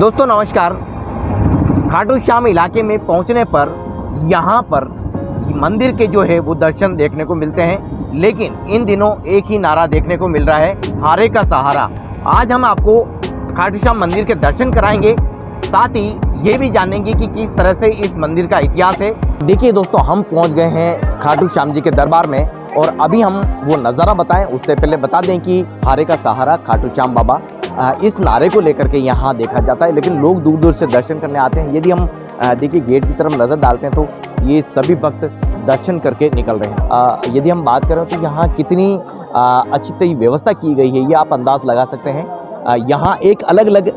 दोस्तों नमस्कार। खाटू श्याम इलाके में पहुंचने पर यहाँ पर मंदिर के जो है वो दर्शन देखने को मिलते हैं, लेकिन इन दिनों एक ही नारा देखने को मिल रहा है, हारे का सहारा। आज हम आपको खाटू श्याम मंदिर के दर्शन कराएंगे, साथ ही ये भी जानेंगे कि किस तरह से इस मंदिर का इतिहास है। देखिए दोस्तों, हम पहुँच गए हैं खाटू श्याम जी के दरबार में और अभी हम वो नज़ारा बताएं उससे पहले बता दें कि हारे का सहारा खाटू श्याम बाबा, इस नारे को लेकर के यहाँ देखा जाता है, लेकिन लोग दूर दूर से दर्शन करने आते हैं। यदि हम देखिए गेट की तरफ नज़र डालते हैं तो ये सभी भक्त दर्शन करके निकल रहे हैं। यदि हम बात करें तो यहाँ कितनी अच्छी तरह व्यवस्था की गई है ये आप अंदाज़ लगा सकते हैं। यहाँ एक अलग अलग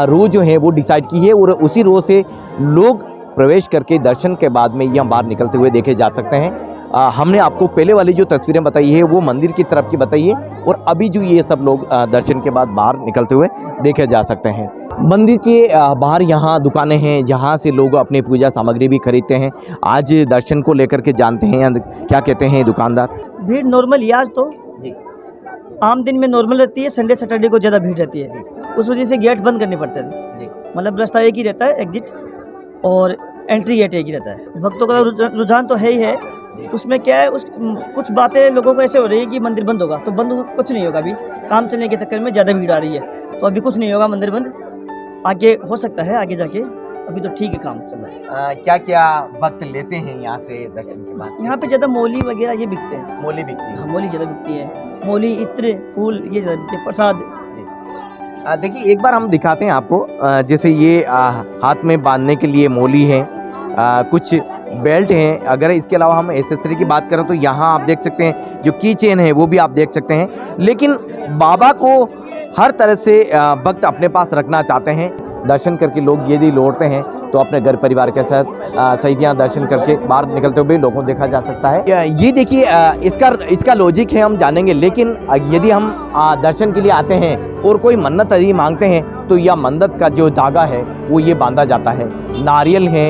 रो जो है वो डिसाइड की है और उसी रो से लोग प्रवेश करके दर्शन के बाद में यहाँ बाहर निकलते हुए देखे जा सकते हैं। हमने आपको पहले वाली जो तस्वीरें बताई है वो मंदिर की तरफ की बताई है और अभी जो ये सब लोग दर्शन के बाद बाहर निकलते हुए देखे जा सकते हैं। मंदिर के बाहर यहाँ दुकानें हैं जहाँ से लोग अपनी पूजा सामग्री भी खरीदते हैं। आज दर्शन को लेकर के जानते हैं क्या कहते हैं दुकानदार। भीड़ नॉर्मल ही आज तो जी, आम दिन में नॉर्मल रहती है, संडे सैटरडे को ज़्यादा भीड़ रहती है, उस वजह से गेट बंद करने पड़ते थे जी। मतलब रास्ता एक ही रहता है, एग्जिट और एंट्री गेट एक ही रहता है। भक्तों का रुझान तो है ही है। उसमें क्या है, कुछ बातें लोगों को ऐसे हो रही है कि मंदिर बंद होगा, तो बंद कुछ नहीं होगा। अभी काम चलने के चक्कर में ज़्यादा भीड़ आ रही है, तो अभी कुछ नहीं होगा, मंदिर बंद आगे हो सकता है, आगे जाके। अभी तो ठीक है, काम चल रहा है। क्या क्या भक्त लेते हैं यहाँ से दर्शन के बाद? यहाँ पे ज़्यादा मौली वगैरह ये बिकते हैं। मोली बिकती है? हाँ, मौली ज़्यादा बिकती है, मौली, इत्र, फूल ये ज़्यादा बिकते हैं, प्रसाद। देखिए एक बार हम दिखाते हैं आपको। जैसे ये हाथ में बांधने के लिए मोली है, कुछ बेल्ट हैं। अगर इसके अलावा हम एसेसरी की बात करें तो यहाँ आप देख सकते हैं जो की चेन है वो भी आप देख सकते हैं। लेकिन बाबा को हर तरह से भक्त अपने पास रखना चाहते हैं। दर्शन करके लोग यदि लौटते हैं तो अपने घर परिवार के साथ सही यहाँ दर्शन करके बाहर निकलते हुए लोगों को देखा जा सकता है। ये देखिए इसका लॉजिक है, हम जानेंगे। लेकिन यदि हम दर्शन के लिए आते हैं और कोई मन्नत यदि मांगते हैं तो यह मन्नत का जो धागा है वो ये बांधा जाता है। नारियल है,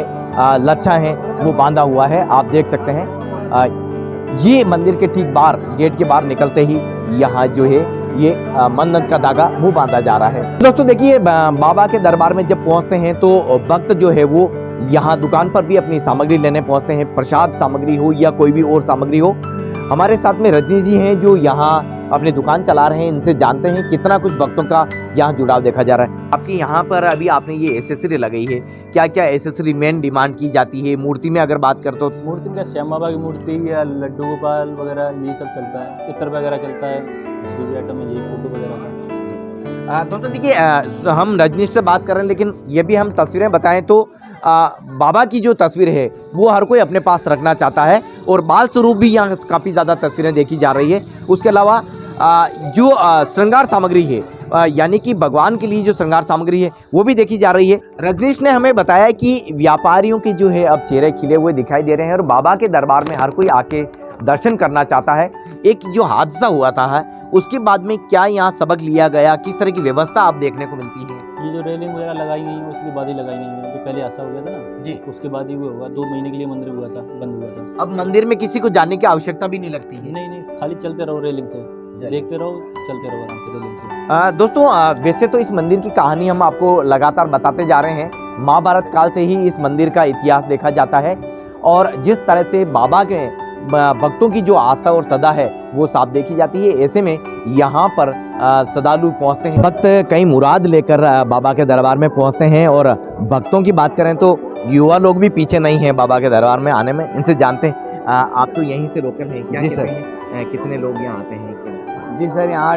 लच्छा है, वो बांधा हुआ है, आप देख सकते हैं। ये मंदिर के ठीक बाहर गेट के बाहर निकलते ही यहाँ जो है ये मन्नत का धागा वो बांधा जा रहा है। दोस्तों देखिए, बाबा के दरबार में जब पहुँचते हैं तो भक्त जो है वो यहाँ दुकान पर भी अपनी सामग्री लेने पहुँचते हैं, प्रसाद सामग्री हो या कोई भी और सामग्री हो। हमारे साथ में रजनी जी हैं जो यहाँ अपनी दुकान चला रहे हैं, इनसे जानते हैं कितना कुछ भक्तों का यहाँ जुड़ाव देखा जा रहा है। आपकी यहाँ पर अभी आपने ये एसेसरी लगाई है, क्या क्या एसेसरी मेन डिमांड की जाती है? मूर्ति में अगर बात करते हो, मूर्ति में श्याम बाबा की मूर्ति या लड्डू गोपाल वगैरह यही सब चलता है, इत्र वगैरह चलता है, जो भी आइटम है यही, फोटो वगैरह। दोस्तों देखिए, हम रजनीश से बात कर रहे हैं, लेकिन ये भी हम तस्वीरें बताएं तो बाबा की जो तस्वीर है वो हर कोई अपने पास रखना चाहता है और बाल स्वरूप भी यहाँ काफ़ी ज़्यादा तस्वीरें देखी जा रही है। उसके अलावा जो श्रृंगार सामग्री है, यानी कि भगवान के लिए जो श्रृंगार सामग्री है वो भी देखी जा रही है। रजनीश ने हमें बताया कि व्यापारियों के जो है अब चेहरे खिले हुए दिखाई दे रहे हैं और बाबा के दरबार में हर कोई आके दर्शन करना चाहता है। एक जो हादसा हुआ था उसके बाद में क्या यहाँ सबक लिया गया, किस तरह की व्यवस्था आप देखने को मिलती है? ये जो रेलिंग वगैरह लगाई गई है उसके बाद ही लगाई गई है, जो पहले ऐसा हो गया था ना जी, उसके बाद ही वो होगा। 2 महीने के लिए मंदिर हुआ था, बंद हुआ था। अब मंदिर में किसी को जाने की आवश्यकता भी नहीं लगती है। नहीं, खाली चलते रहो रेलिंग से, देखते रहो, चलते रहो आराम से रेलिंग से। दोस्तों वैसे तो इस मंदिर की कहानी हम आपको लगातार बताते जा रहे हैं। महाभारत काल से ही इस मंदिर का इतिहास देखा जाता है और जिस तरह से बाबा के भक्तों की जो आस्था और श्रद्धा है वो साफ देखी जाती है। ऐसे में यहाँ पर श्रद्धालु पहुँचते हैं, भक्त कई मुराद लेकर बाबा के दरबार में पहुँचते हैं। और भक्तों की बात करें तो युवा लोग भी पीछे नहीं हैं बाबा के दरबार में आने में। इनसे जानते हैं, आप तो यहीं से लोकल हैं, क्या जी कहते सर। हैं, कितने लोग यहाँ आते हैं क्या? जी सर, यहाँ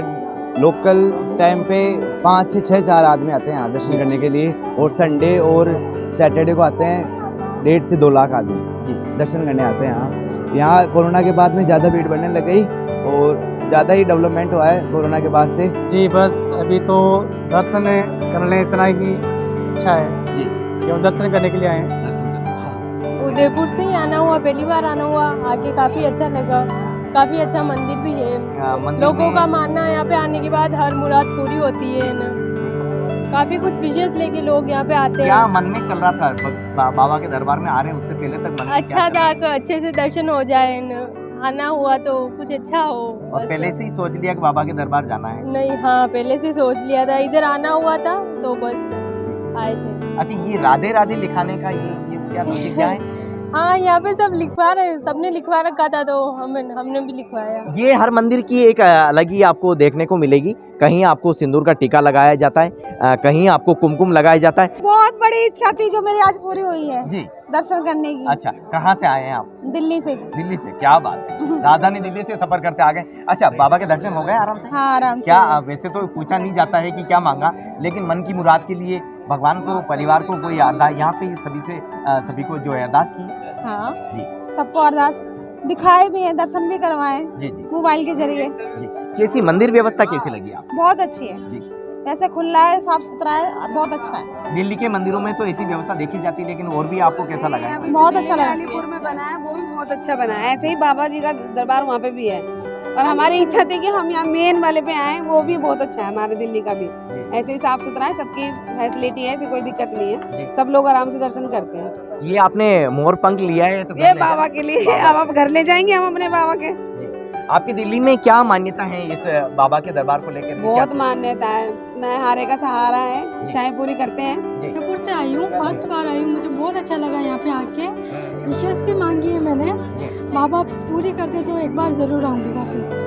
लोकल टाइम पे 5 से 6-4 आदमी आते हैं यहाँ दर्शन करने के लिए, और संडे और सैटरडे को आते हैं 1.5 से 2 लाख आदमी जी दर्शन करने आते हैं। यहाँ कोरोना के बाद में ज़्यादा भीड़ बढ़ने लग गई और ज़्यादा ही डेवलपमेंट हुआ है कोरोना के बाद से। जी बस अभी तो दर्शन करने इतना ही अच्छा है जी, कि हम दर्शन करने के लिए आए हैं। उदयपुर से ही आना हुआ, पहली बार आना हुआ, आके काफ़ी अच्छा लगा, काफ़ी अच्छा मंदिर भी है। लोगों का मानना है यहाँ पे आने के बाद हर मुराद पूरी होती है ना, काफ़ी कुछ विशेष लेके लोग यहाँ पे आते क्या हैं। मन में चल रहा था बाबा के दरबार में आ रहे हैं उससे पहले तक मन में अच्छा क्या था कि अच्छे से दर्शन हो जाए ना, आना हुआ तो कुछ अच्छा हो और बस। पहले से ही सोच लिया कि बाबा के दरबार जाना है? नहीं, हाँ पहले से सोच लिया था, इधर आना हुआ था तो बस आए थे। अच्छा, ये राधे राधे लिखाने का ये क्या लॉजिक क्या है? हाँ, यहाँ पे सब लिखवा रहे, सबने लिखवा रखा था तो हमने भी लिखवाया। ये हर मंदिर की एक अलग ही आपको देखने को मिलेगी। कहीं आपको सिंदूर का टीका लगाया जाता है, कहीं आपको कुमकुम लगाया जाता है। बहुत बड़ी इच्छा थी जो मेरी आज पूरी हुई है जी, दर्शन करने की। अच्छा, कहाँ से आए हैं आप? दिल्ली से। दिल्ली से, क्या बात है, राजधानी दिल्ली से सफर करते आ गए। अच्छा, बाबा के दर्शन हो गए आराम से? हाँ, आराम से। क्या वैसे तो पूछा नहीं जाता है कि क्या मांगा, लेकिन मन की मुराद के लिए भगवान को, परिवार को कोई अरदास यहाँ पे सभी को जो है अरदास की? हाँ जी, सबको अरदास दिखाए भी हैं, दर्शन भी करवाए जी जी मोबाइल के जरिए। जी। कैसी मंदिर व्यवस्था कैसी लगी आप? बहुत अच्छी है जी, वैसे खुला है, साफ सुथरा है, बहुत अच्छा है। दिल्ली के मंदिरों में तो ऐसी व्यवस्था देखी जाती है, लेकिन और भी आपको कैसा लगा है? बहुत अच्छा लगा। अलीपुर में बना है वो भी बहुत अच्छा बना है। ऐसे ही बाबा जी का दरबार वहाँ पे भी है और हमारी इच्छा थी कि हम यहाँ मेन वाले पे आए, वो भी बहुत अच्छा है हमारे दिल्ली का भी। ऐसे ही साफ सुथरा है, सबकी फैसिलिटी है, ऐसी कोई दिक्कत नहीं है, सब लोग आराम से दर्शन करते हैं। ये आपने मोर पंख लिया है तो ये बाबा के लिए, अब आप घर ले जाएंगे हम अपने बाबा के। आपकी दिल्ली में क्या मान्यता है इस बाबा के दरबार को लेकर? बहुत मान्यता है, नहारे का सहारा है, इच्छाएं पूरी करते हैं। जयपुर से आई हूँ, फर्स्ट बार आई हूँ, मुझे बहुत अच्छा लगा यहाँ पे आके। विशेष भी मांगी है मैंने, बाबा पूरी करते तो एक बार जरूर आऊंगी वापस।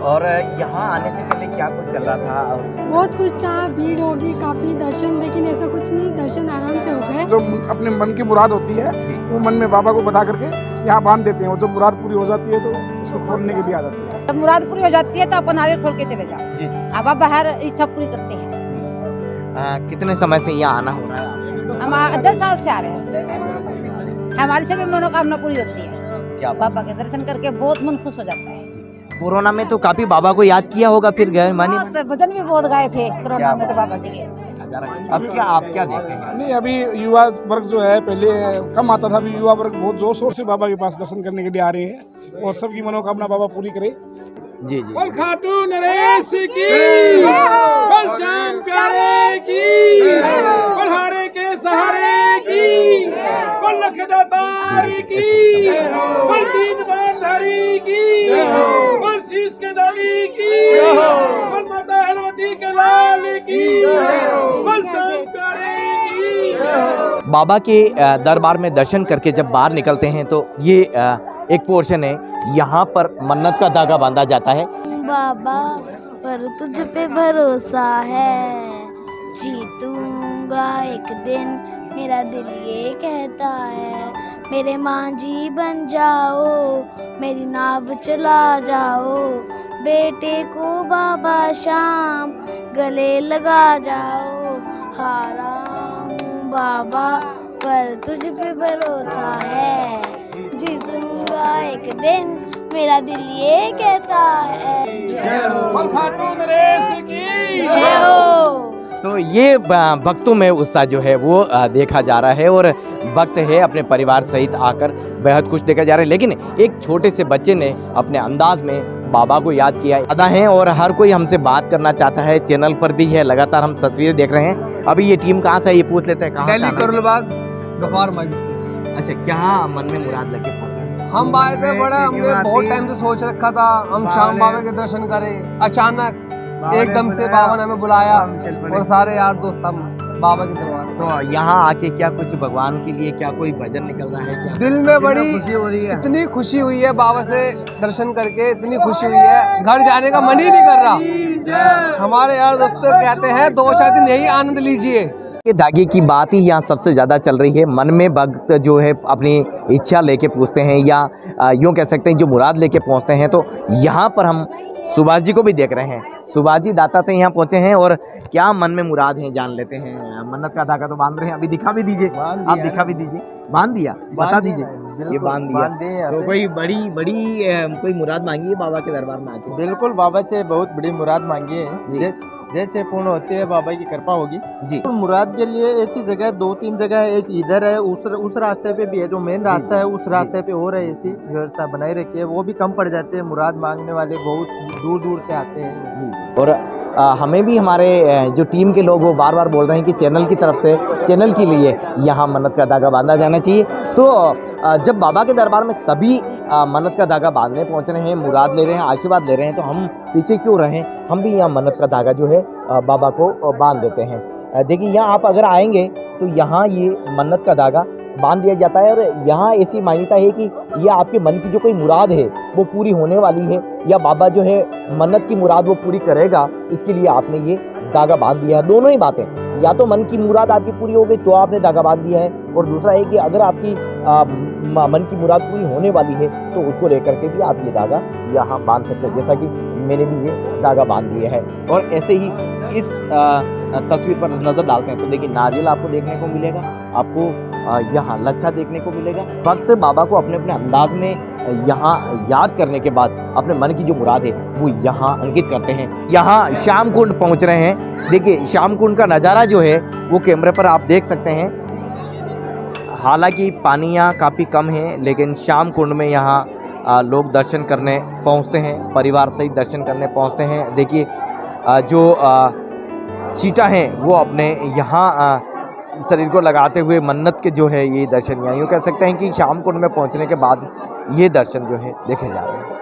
और यहाँ आने से पहले क्या कुछ चल रहा था? बहुत कुछ था, भीड़ होगी काफी, दर्शन, लेकिन ऐसा कुछ नहीं, दर्शन आराम से हो गए। जो अपने मन की मुराद होती है वो मन में बाबा को बता करके यहाँ बांध देते हैं और जब मुराद पूरी हो जाती है तो उसको खोलने के लिए आ जाते हैं। जब मुराद पूरी हो जाती है तो अपन आगे खोल के चले जाओ। जी, अब आप बाहर इच्छा पूरी करते हैं। कितने समय से यहाँ आना हो रहा है? हम 10 साल से आ रहे हैं, हमारी सभी मनोकामना पूरी होती है। क्या बाबा के दर्शन करके बहुत मन खुश हो जाता है। कोरोना में तो काफी बाबा को याद किया होगा, फिर गए मानी? बहुत भजन भी बहुत गाए थे कोरोना में तो बाबा जी के। अब आप क्या देखते हैं? नहीं, अभी युवा वर्ग जो है पहले कम आता था, अभी युवा वर्ग बहुत जोर शोर से बाबा के पास दर्शन करने के लिए आ रहे हैं और सबकी मनोकामना बाबा पूरी करे। जी जी। बोल खाटू नरेश की, बोल श्याम प्यारे की, बोल हारे के सहारे की, बोल लखदातार की, बोल दीन बंधारी की, बोल शीश के दानी की, बोल माता हनुमती के लाल की, बोल श्याम प्यारे की। बाबा के दरबार में दर्शन करके जब बाहर निकलते हैं तो ये एक पोर्शन है, यहाँ पर मन्नत का धागा बांधा जाता है। बाबा पर तुझ पे भरोसा है, जीतूंगा एक दिन, मेरा दिल ये कहता है। मेरे मांझी बन जाओ, मेरी नाव चला जाओ, बेटे को बाबा शाम गले लगा जाओ। हारा हूँ बाबा पर तुझ पे भरोसा है, जीतूंगा एक दिन, मेरा दिल ये कहता है। जय हो। तो ये भक्तों में उत्साह जो है वो देखा जा रहा है और भक्त है अपने परिवार सहित आकर बेहद खुश देखा जा रहा है। लेकिन एक छोटे से बच्चे ने अपने अंदाज में बाबा को याद किया ज़्यादा है और हर कोई हमसे बात करना चाहता है, चैनल पर भी है, लगातार हम तस्वीरें देख रहे हैं। अभी ये टीम कहाँ से है ये पूछ लेते हैं। कहाँ दिल्ली करोलबाग गफार मार्केट से। अच्छा, क्या मन में मुराद लेके पहुंचे? हम आए थे बड़ा, हमने बहुत टाइम से सोच रखा था हम श्याम बाबा के दर्शन करें। अचानक एकदम से बाबा ने हमें बुलाया और सारे यार दोस्त हम बाबा के दरबार। तो यहाँ आके क्या कुछ भगवान के लिए क्या कोई भजन निकल रहा है क्या? दिल में बड़ी इतनी खुशी हुई है, बाबा से दर्शन करके इतनी खुशी हुई है, घर जाने का मन ही नहीं कर रहा। हमारे यार दोस्तों कहते हैं 2-4 दिन यही आनंद लीजिए। ये धागे की बात ही यहाँ सबसे ज़्यादा चल रही है। मन में भक्त जो है अपनी इच्छा लेके पूछते हैं या यूँ कह सकते हैं जो मुराद लेके पहुँचते हैं। तो यहाँ पर हम सुभाष जी को भी देख रहे हैं। सुभाष जी दाता थे यहाँ पहुँचे हैं और क्या मन में मुराद है जान लेते हैं। मन्नत का धागा तो बांध रहे हैं, अभी दिखा भी दीजिए, आप दिखा भी दीजिए। बांध दिया, बता दीजिए। ये बांध दिया तो कोई बड़ी कोई मुराद मांगी है बाबा के दरबार में आके? बिल्कुल, बाबा से बहुत बड़ी मुराद मांगी है, जैसे पूर्ण होती है बाबा की कृपा होगी जी। तो मुराद के लिए ऐसी जगह 2-3 जगह है, एक इधर है, उस रास्ते पे भी है, जो मेन रास्ता है उस रास्ते पे हो रहा है, ऐसी व्यवस्था बनाई रखी है। वो भी कम पड़ जाते हैं, मुराद मांगने वाले बहुत दूर दूर से आते हैं। और हमें भी हमारे जो टीम के लोग वो बार बार बोल रहे हैं कि चैनल की तरफ से, चैनल के लिए यहाँ मन्नत का धागा बांधा जाना चाहिए। तो जब बाबा के दरबार में सभी मन्नत का धागा बांधने पहुँच रहे हैं, मुराद ले रहे हैं, आशीर्वाद ले रहे हैं, तो हम पीछे क्यों रहें, हम भी यहाँ मन्नत का धागा जो है बाबा को बांध देते हैं। देखिए यहाँ आप अगर आएंगे तो यहाँ ये मन्नत का धागा बांध दिया जाता है और यहाँ ऐसी मान्यता है कि ये आपके मन की जो कोई मुराद है वो पूरी होने वाली है, या बाबा जो है मन्नत की मुराद वो पूरी करेगा, इसके लिए आपने ये धागा बांध दिया है। दोनों ही बातें, या तो मन की मुराद आपकी पूरी हो गई तो आपने धागा बांध दिया है, और दूसरा है कि अगर आपकी मन की मुराद पूरी होने वाली है तो उसको लेकर के भी आप ये धागा यहाँ बांध सकते हैं, जैसा कि मैंने भी ये धागा बांध दिया है। और ऐसे ही इस तस्वीर पर नज़र डालते हैं तो देखिए नारियल आपको देखने को मिलेगा, आपको यहाँ लच्छा देखने को मिलेगा। भक्त बाबा को अपने अपने अंदाज में यहाँ याद करने के बाद अपने मन की जो मुराद है वो यहाँ अंकित करते हैं। यहाँ श्याम कुंड पहुँच रहे हैं। देखिए श्याम कुंड का नज़ारा जो है वो कैमरे पर आप देख सकते हैं। हालांकि पानी यहाँ काफ़ी कम है, लेकिन श्याम कुंड में यहाँ लोग दर्शन करने पहुँचते हैं, परिवार सहित दर्शन करने पहुँचते हैं। देखिए जो चीटा हैं वो अपने यहाँ शरीर को लगाते हुए मन्नत के जो है ये दर्शन, यहाँ यूँ कह सकते हैं कि श्याम कुंड में पहुँचने के बाद ये दर्शन जो है देखे जा रहे हैं।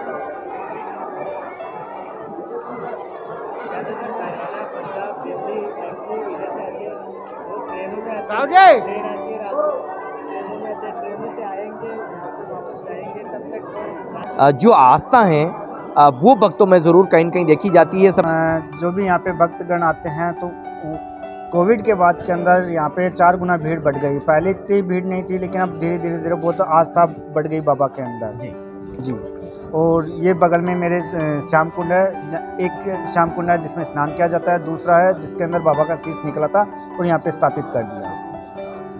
जो आस्था है वो भक्तों में ज़रूर कहीं न कहीं देखी जाती है। जो भी यहाँ पे भक्तगण आते हैं तो कोविड के बाद के अंदर यहाँ पे 4 गुना भीड़ बढ़ गई। पहले इतनी भीड़ नहीं थी, लेकिन अब धीरे धीरे बहुत आस्था बढ़ गई बाबा के अंदर। जी। और ये बगल में मेरे श्याम कुंड है, एक श्याम कुंड है जिसमें स्नान किया जाता है, दूसरा है जिसके अंदर बाबा का शीश निकला था और यहाँ पे स्थापित कर दिया।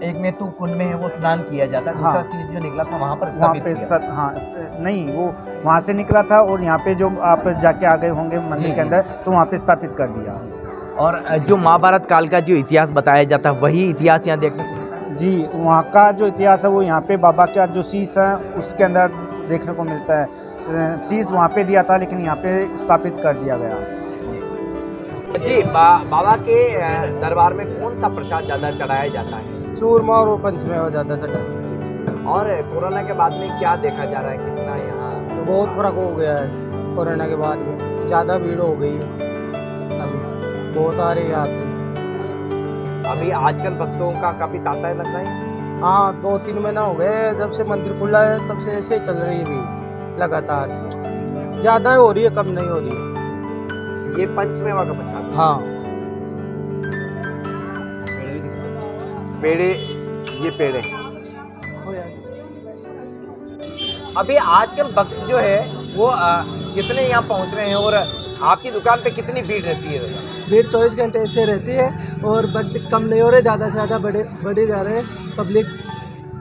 एक में तो कुंड में है वो स्नान किया जाता है, दूसरा चीज जो निकला था वहाँ पर नहीं, वो वहाँ से निकला था और यहाँ पे जो आप जाके आ गए होंगे मंदिर के अंदर तो वहाँ पे स्थापित कर दिया। और जो महाभारत काल का जो इतिहास बताया जाता है वही इतिहास यहाँ देखने को। जी, वहाँ का जो इतिहास है वो यहाँ पे बाबा का जो शीश है उसके अंदर देखने को मिलता है। शीश वहाँ पे दिया था लेकिन यहाँ पे स्थापित कर दिया गया। जी, बाबा के दरबार में कौन सा प्रसाद ज़्यादा चढ़ाया जाता है? चूरमा और पंचमेवा ज़्यादा सटा। और कोरोना के बाद में क्या देखा जा रहा है, कितना यहाँ बहुत फर्क हो गया है। कोरोना के बाद में ज़्यादा भीड़ हो गई है, अभी बहुत आ रही यात्री। अभी आजकल भक्तों का काफ़ी तांता लग रहा है। हाँ, 2-3 महीना हो गए जब से मंदिर खुला है, तब से ऐसे ही चल रही है भीड़ लगातार। ज़्यादा हो रही है, कम नहीं हो रही है। ये पंचमेवा का प्रसाद। हाँ, पेड़े, ये पेड़े। अभी आजकल भक्त जो है वो कितने यहाँ पहुँच रहे हैं और आपकी दुकान पे कितनी भीड़ रहती है? भीड़ 24 घंटे ऐसे रहती है और भक्त कम नहीं हो रहे, ज़्यादा से ज़्यादा बढ़े जा रहे हैं पब्लिक,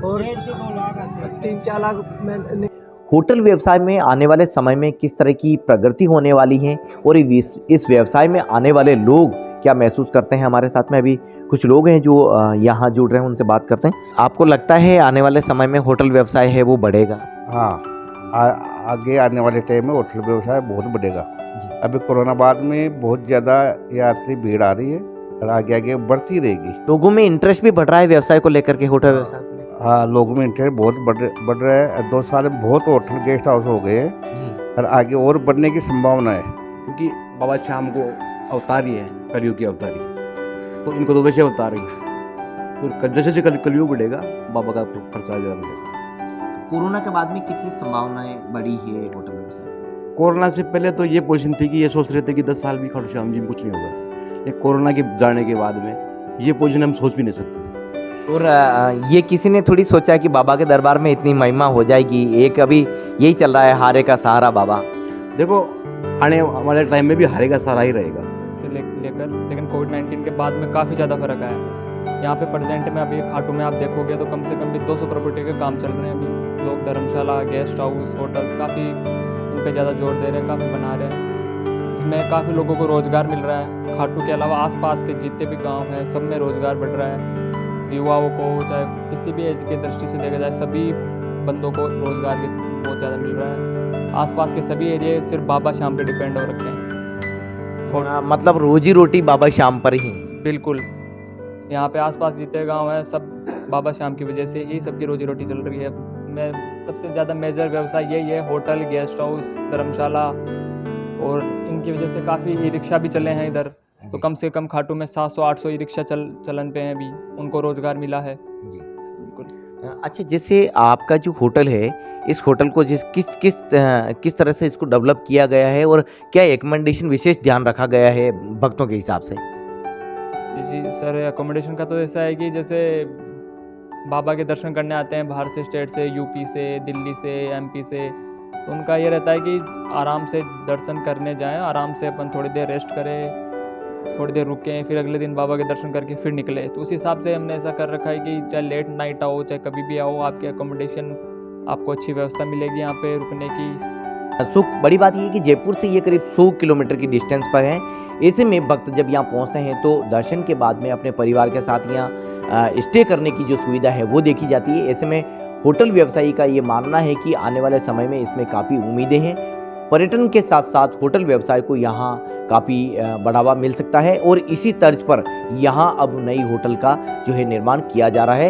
और 3-4 लाख। होटल व्यवसाय में आने वाले समय में किस तरह की प्रगति होने वाली है और इस व्यवसाय में आने वाले लोग क्या महसूस करते हैं? हमारे साथ में अभी कुछ लोग हैं जो यहाँ जुड़ रहे हैं, उनसे बात करते हैं। आपको लगता है आने वाले समय में होटल व्यवसाय है वो बढ़ेगा? हाँ, आगे आने वाले टाइम में होटल व्यवसाय बहुत बढ़ेगा। अभी कोरोना बाद में बहुत ज़्यादा यात्री भीड़ आ रही है और आगे आगे बढ़ती रहेगी। लोगों में इंटरेस्ट भी बढ़ रहा है व्यवसाय को लेकर के, होटल व्यवसाय को लेकर। हाँ, लोगों में इंटरेस्ट बहुत बढ़ रहा है। 2 साल में बहुत होटल गेस्ट हाउस हो गए हैं और आगे और बढ़ने की संभावना है, क्योंकि बाबा श्याम को अवतारी है, कलयुग की अवतारी, तो इनको तो वैसे अवतारी है, तो जैसे जैसे कलयुग बढ़ेगा बाबा का प्रचार ज़्यादा बढ़ेगा। कोरोना के बाद में कितनी संभावनाएं बढ़ी है होटल व्यवसाय? कोरोना से पहले तो ये पोजीशन थी कि ये सोच रहे थे कि 10 साल भी खाटू श्याम जी में कुछ नहीं होगा, ये कोरोना के जाने के बाद में ये पोजीशन हम सोच भी नहीं सकते। और ये किसी ने थोड़ी सोचा कि बाबा के दरबार में इतनी महिमा हो जाएगी। एक अभी यही चल रहा है, हारे का सहारा बाबा। देखो आने वाले टाइम में भी हारे का सहारा ही रहेगा लेकिन कोविड-19 के बाद में काफ़ी ज़्यादा फर्क आया है। यहाँ पे प्रेजेंट में अभी खाटू में आप देखोगे तो कम से कम भी 200 प्रॉपर्टी के काम चल रहे हैं अभी। लोग धर्मशाला, गेस्ट हाउस, होटल्स काफ़ी इन पे ज़्यादा जोर दे रहे हैं, काफ़ी बना रहे हैं। इसमें काफ़ी लोगों को रोज़गार मिल रहा है। खाटू के अलावा आसपास के जितने भी गांव हैं सब में रोज़गार बढ़ रहा है। युवाओं को चाहे किसी भी एज के दृष्टि से देखा जाए, सभी बंदों को रोज़गार भी बहुत ज़्यादा मिल रहा है। आसपास के सभी एरिया सिर्फ बाबा श्याम पे डिपेंड हो रखे हैं। मतलब रोजी रोटी बाबा श्याम पर ही। बिल्कुल, यहाँ पे आसपास जितने गांव हैं सब बाबा श्याम की वजह से ही सबकी रोजी रोटी चल रही है। मैं सबसे ज़्यादा मेजर व्यवसाय यही है, होटल, गेस्ट हाउस, धर्मशाला, और इनकी वजह से काफ़ी ई रिक्शा भी चले हैं इधर। तो कम से कम खाटू में 700-800 ई रिक्शा चलन पे हैं अभी, उनको रोजगार मिला है। अच्छा, जैसे आपका जो होटल है, इस होटल को किस तरह से इसको डेवलप किया गया है और क्या एकोमोडेशन विशेष ध्यान रखा गया है भक्तों के हिसाब से? जी सर, एकोमोडेशन का तो ऐसा है कि जैसे बाबा के दर्शन करने आते हैं बाहर से, स्टेट से, यूपी से, दिल्ली से, एमपी से, तो उनका ये रहता है कि आराम से दर्शन करने जाएं, आराम से अपन थोड़ी देर रेस्ट करें, थोड़ी देर रुकें, फिर अगले दिन बाबा के दर्शन करके फिर निकले। तो उस हिसाब से हमने ऐसा कर रखा है कि चाहे लेट नाइट आओ, चाहे कभी भी आओ, आपके एकोमोडेशन आपको अच्छी व्यवस्था मिलेगी यहाँ पे रुकने की। सो बड़ी बात ये है कि जयपुर से ये करीब 100 किलोमीटर की डिस्टेंस पर है। ऐसे में भक्त जब यहाँ पहुँचते हैं तो दर्शन के बाद में अपने परिवार के साथ यहाँ स्टे करने की जो सुविधा है वो देखी जाती है। ऐसे में होटल व्यवसायी का ये मानना है कि आने वाले समय में इसमें काफ़ी उम्मीदें हैं। पर्यटन के साथ साथ होटल व्यवसाय को यहाँ काफ़ी बढ़ावा मिल सकता है और इसी तर्ज पर यहाँ अब नई होटल का जो है निर्माण किया जा रहा है।